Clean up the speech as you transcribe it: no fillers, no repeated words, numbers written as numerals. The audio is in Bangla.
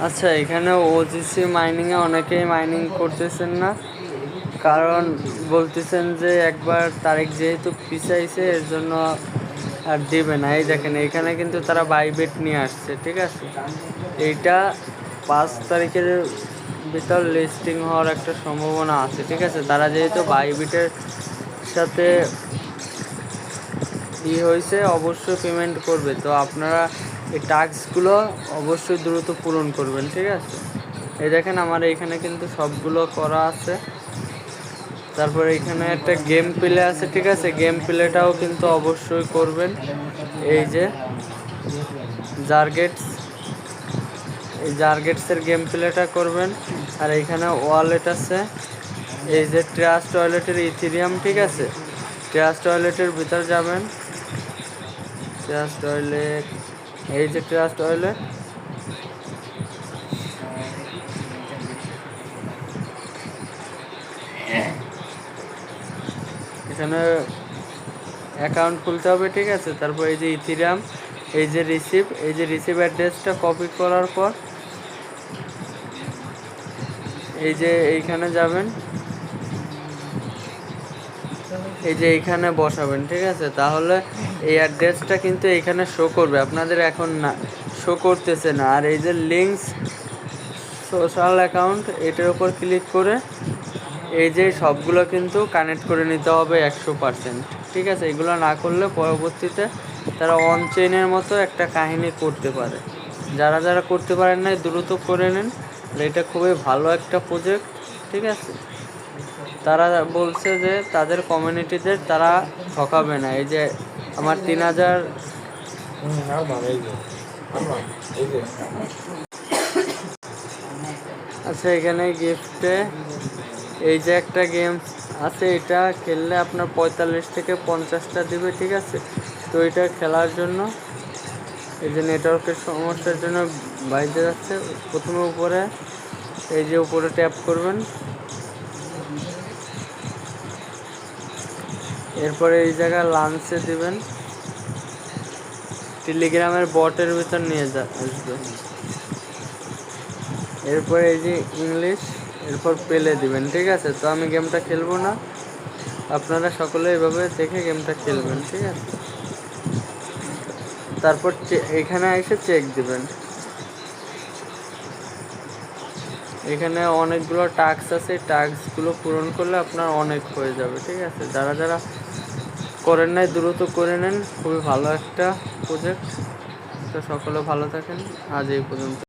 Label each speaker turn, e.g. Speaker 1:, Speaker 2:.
Speaker 1: আচ্ছা, এখানে ওজিসি মাইনিংয়ে অনেকেই মাইনিং করতেছেন না, কারণ বলতেছেন যে একবার তারিখ যেহেতু পিছাইছে এর জন্য আর দেবে না। এই দেখেন এখানে কিন্তু তারা বাইবেট নিয়ে আসছে, ঠিক আছে। এইটা 5 তারিখের ভিতর লিস্টিং হওয়ার একটা সম্ভাবনা আছে, ঠিক আছে। তারা যেহেতু বাইবিটের সাথে হয়েছে অবশ্যই পেমেন্ট করবে, তো আপনারা এই টাস্কগুলো অবশ্যই দ্রুত পূরণ করবেন, ঠিক আছে। এই দেখেন আমার এখানে কিন্তু সবগুলো করা আছে। তারপরে এখানে একটা গেম প্লে আছে, ঠিক আছে। গেম প্লেটাও কিন্তু অবশ্যই করবেন। এই যে জারগেটস, এই জারগেটসের গেম প্লেটা করবেন। আর এইখানে ওয়ালেট আছে, এই যে ট্রাস্ট ওয়ালেটের ইথেরিয়াম, ঠিক আছে। ট্রাস্ট ওয়ালেটের ভিতর যাবেন, ট্রাস্ট ওয়ালেট, এই যে ট্রাস্ট ওয়ালেট, এখানে অ্যাকাউন্ট খুলতে হবে, ঠিক আছে। তারপর এই যে ইথেরিয়াম, এই যে রিসিভ, এই যে রিসিভ অ্যাড্রেসটা কপি করার পর এই যে এইখানে যাবেন, এই যে এইখানে বসাবেন, ঠিক আছে। তাহলে এই অ্যাড্রেসটা কিন্তু এইখানে শো করবে, আপনাদের এখন না শো করতেছে না। আর এই যে লিঙ্কস সোশ্যাল অ্যাকাউন্ট, এটার উপর ক্লিক করে এই যে সবগুলো কিন্তু কানেক্ট করে নিতে হবে 100%, ঠিক আছে। এগুলো না করলে পরবর্তীতে তারা অন চেইনের মতো একটা কাহিনী করতে পারে। যারা যারা করতে পারেন না দ্রুত করে নেন, এটা খুবই ভালো একটা প্রজেক্ট, ঠিক আছে। তারা বলছে যে তাদের কমিউনিটিদের তারা ঠকাবে না। এই যে আমার 3000, আচ্ছা এখানে গিফটে এই যে একটা গেম আছে, এটা খেললে আপনার 45 থেকে 50টা দিবে, ঠিক আছে। তো এটা খেলার জন্য এই যে নেটওয়ার্কের সমস্যার জন্য বাইরে যাচ্ছে। প্রথমে উপরে এই যে উপরে ট্যাপ করবেন, এরপরে এই জায়গায় লাঞ্চে দিবেন, টেলিগ্রামের বটের ভিতর নিয়ে আসবে। এরপরে এই যে ইংলিশ, এরপর পেলে দিবেন, ঠিক আছে। তো আমি গেমটা খেলবো না, আপনারা সকলে এভাবে দেখে গেমটা খেলবেন, ঠিক আছে। তারপর এখানে এসে চেক দিবেন। এখানে অনেকগুলো টাস্ক আছে, টাস্কগুলো পূরণ করলে আপনার অনেক হয়ে যাবে, ঠিক আছে। যারা যারা করেন নাই দ্রুত করে নেন, খুবই ভালো একটা প্রজেক্ট। তো সকলে ভালো থাকেন, আজ এই পর্যন্ত।